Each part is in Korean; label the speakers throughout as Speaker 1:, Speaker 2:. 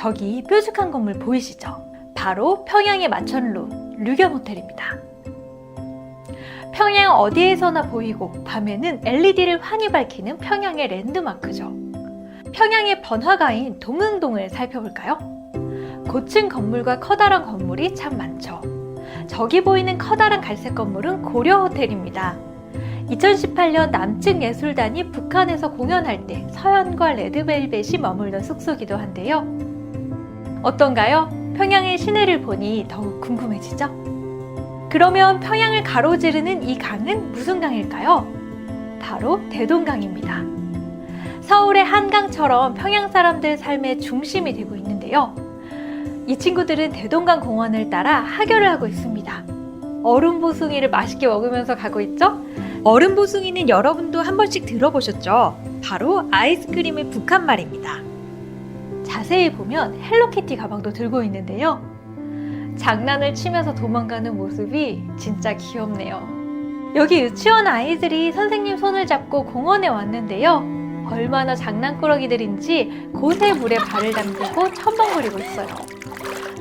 Speaker 1: 저기 뾰족한 건물 보이시죠? 바로 평양의 마천루 류겸 호텔입니다. 평양 어디에서나 보이고 밤에는 LED를 환히 밝히는 평양의 랜드마크죠. 평양의 번화가인 동흥동을 살펴볼까요? 고층 건물과 커다란 건물이 참 많죠. 저기 보이는 커다란 갈색 건물은 고려 호텔입니다. 2018년 남측 예술단이 북한에서 공연할 때 서현과 레드벨벳이 머물던 숙소기도 한데요. 어떤가요? 평양의 시내를 보니 더욱 궁금해지죠? 그러면 평양을 가로지르는 이 강은 무슨 강일까요? 바로 대동강입니다. 서울의 한강처럼 평양 사람들 삶의 중심이 되고 있는데요. 이 친구들은 대동강 공원을 따라 하교를 하고 있습니다. 얼음 보숭이를 맛있게 먹으면서 가고 있죠? 얼음 보숭이는 여러분도 한 번씩 들어보셨죠? 바로 아이스크림의 북한말입니다. 자세히 보면 헬로키티 가방도 들고 있는데요. 장난을 치면서 도망가는 모습이 진짜 귀엽네요. 여기 유치원 아이들이 선생님 손을 잡고 공원에 왔는데요. 얼마나 장난꾸러기들인지 곳의 물에 발을 담그고 첨벙거리고 있어요.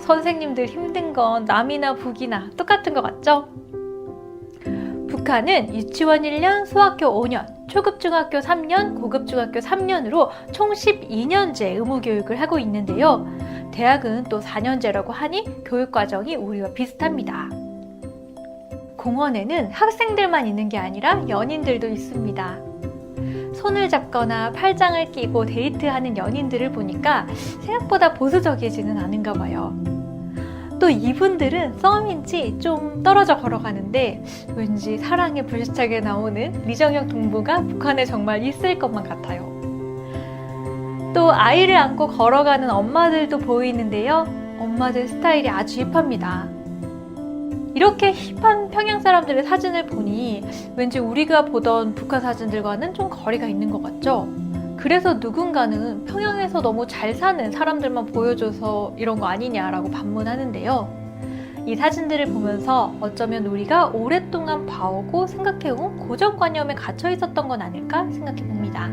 Speaker 1: 선생님들 힘든 건 남이나 북이나 똑같은 것 같죠? 북한은 유치원 1년, 소학교 5년, 초급중학교 3년, 고급중학교 3년으로 총 12년제 의무교육을 하고 있는데요. 대학은 또 4년제라고 하니 교육과정이 우리와 비슷합니다. 공원에는 학생들만 있는 게 아니라 연인들도 있습니다. 손을 잡거나 팔짱을 끼고 데이트하는 연인들을 보니까 생각보다 보수적이지는 않은가 봐요. 또 이분들은 썸인지 좀 떨어져 걸어가는데 왠지 사랑에 불시착에 나오는 리정혁 동부가 북한에 정말 있을 것만 같아요. 또 아이를 안고 걸어가는 엄마들도 보이는데요. 엄마들 스타일이 아주 힙합니다. 이렇게 힙한 평양 사람들의 사진을 보니 왠지 우리가 보던 북한 사진들과는 좀 거리가 있는 것 같죠? 그래서 누군가는 평양에서 너무 잘 사는 사람들만 보여줘서 이런 거 아니냐라고 반문하는데요. 이 사진들을 보면서 어쩌면 우리가 오랫동안 봐오고 생각해온 고정관념에 gat혀 있었던 건 아닐까 생각해 봅니다.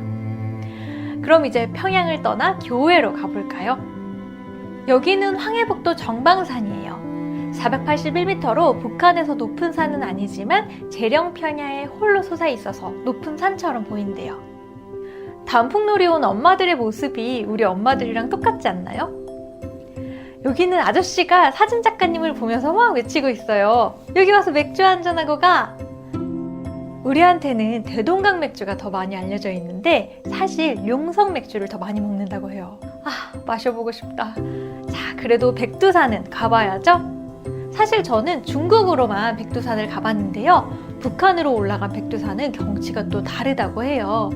Speaker 1: 그럼 이제 평양을 떠나 교외로 가볼까요? 여기는 황해북도 정방산이에요. 481m로 북한에서 높은 산은 아니지만 재령평야에 홀로 솟아 있어서 높은 산처럼 보인대요. 단풍놀이 온 엄마들의 모습이 우리 엄마들이랑 똑같지 않나요? 여기는 아저씨가 사진작가님을 보면서 막 외치고 있어요. 여기 와서 맥주 한잔하고 가! 우리한테는 대동강 맥주가 더 많이 알려져 있는데 사실 용성 맥주를 더 많이 먹는다고 해요. 마셔보고 싶다. 자, 그래도 백두산은 가봐야죠? 사실 저는 중국으로만 백두산을 가봤는데요. 북한으로 올라간 백두산은 경치가 또 다르다고 해요.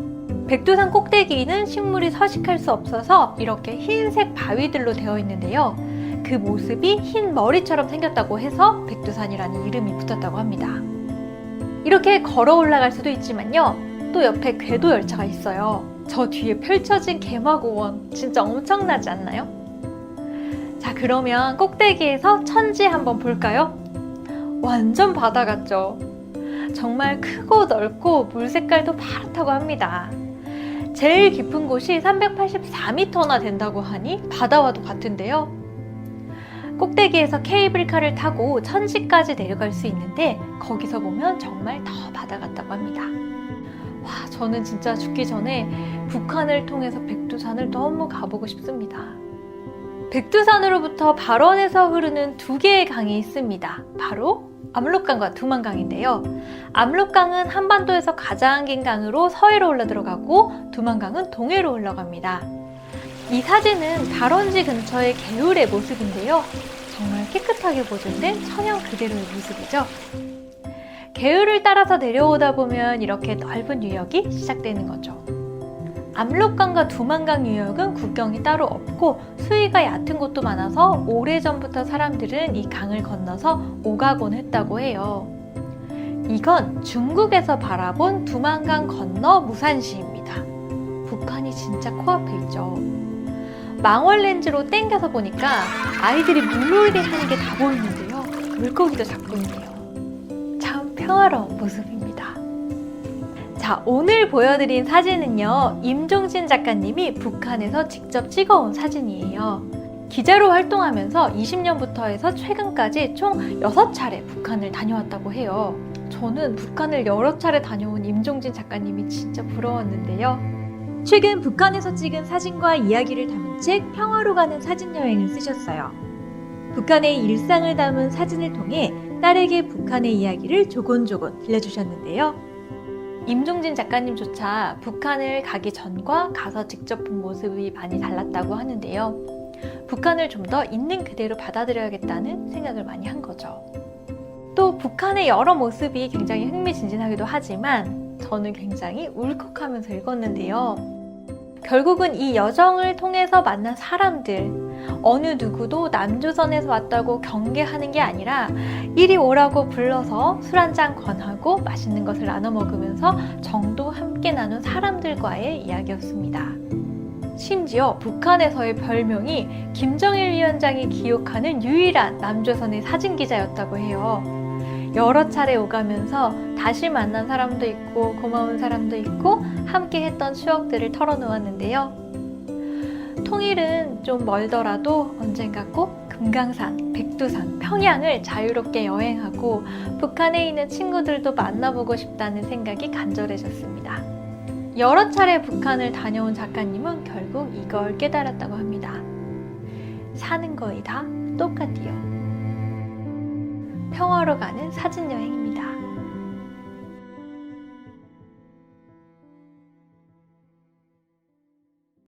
Speaker 1: 백두산 꼭대기는 식물이 서식할 수 없어서 이렇게 흰색 바위들로 되어 있는데요. 그 모습이 흰 머리처럼 생겼다고 해서 백두산이라는 이름이 붙었다고 합니다. 이렇게 걸어 올라갈 수도 있지만요. 또 옆에 궤도 열차가 있어요. 저 뒤에 펼쳐진 개마고원 진짜 엄청나지 않나요? 자, 그러면 꼭대기에서 천지 한번 볼까요? 완전 바다 같죠? 정말 크고 넓고 물 색깔도 파랗다고 합니다. 제일 깊은 곳이 384m나 된다고 하니 바다와도 같은데요. 꼭대기에서 케이블카를 타고 천지까지 내려갈 수 있는데 거기서 보면 정말 더 바다 같다고 합니다. 와, 저는 진짜 죽기 전에 북한을 통해서 백두산을 너무 가보고 싶습니다. 백두산으로부터 발원해서 흐르는 두 개의 강이 있습니다. 바로 압록강과 두만강인데요. 압록강은 한반도에서 가장 긴 강으로 서해로 흘러 들어가고 두만강은 동해로 흘러갑니다. 이 사진은 발원지 근처의 개울의 모습인데요. 정말 깨끗하게 보존된 천연 그대로의 모습이죠. 개울을 따라서 내려오다 보면 이렇게 넓은 유역이 시작되는 거죠. 압록강과 두만강 유역은 국경이 따로 없고 수위가 얕은 곳도 많아서 오래전부터 사람들은 이 강을 건너서 오가곤 했다고 해요. 이건 중국에서 바라본 두만강 건너 무산시입니다. 북한이 진짜 코앞에 있죠. 망원 렌즈로 땡겨서 보니까 아이들이 물놀이 하는 게 다 보이는데요. 물고기도 잡고 있네요. 참 평화로운 모습입니다. 자, 오늘 보여드린 사진은요, 임종진 작가님이 북한에서 직접 찍어온 사진이에요. 기자로 활동하면서 20년부터 해서 최근까지 총 6차례 북한을 다녀왔다고 해요. 저는 북한을 여러 차례 다녀온 임종진 작가님이 진짜 부러웠는데요.
Speaker 2: 최근 북한에서 찍은 사진과 이야기를 담은 책 평화로 가는 사진여행을 쓰셨어요. 북한의 일상을 담은 사진을 통해 딸에게 북한의 이야기를 조곤조곤 들려주셨는데요.
Speaker 1: 임종진 작가님조차 북한을 가기 전과 가서 직접 본 모습이 많이 달랐다고 하는데요. 북한을 좀 더 있는 그대로 받아들여야겠다는 생각을 많이 한 거죠. 또 북한의 여러 모습이 굉장히 흥미진진하기도 하지만 저는 굉장히 울컥하면서 읽었는데요. 결국은 이 여정을 통해서 만난 사람들, 어느 누구도 남조선에서 왔다고 경계하는 게 아니라 이리 오라고 불러서 술 한잔 권하고 맛있는 것을 나눠 먹으면서 정도 함께 나눈 사람들과의 이야기였습니다. 심지어 북한에서의 별명이 김정일 위원장이 기억하는 유일한 남조선의 사진기자였다고 해요. 여러 차례 오가면서 다시 만난 사람도 있고 고마운 사람도 있고 함께 했던 추억들을 털어놓았는데요. 통일은 좀 멀더라도 언젠가 꼭 금강산, 백두산, 평양을 자유롭게 여행하고 북한에 있는 친구들도 만나보고 싶다는 생각이 간절해졌습니다. 여러 차례 북한을 다녀온 작가님은 결국 이걸 깨달았다고 합니다. 사는 거의 다 똑같디요. 평화로 가는 사진여행입니다.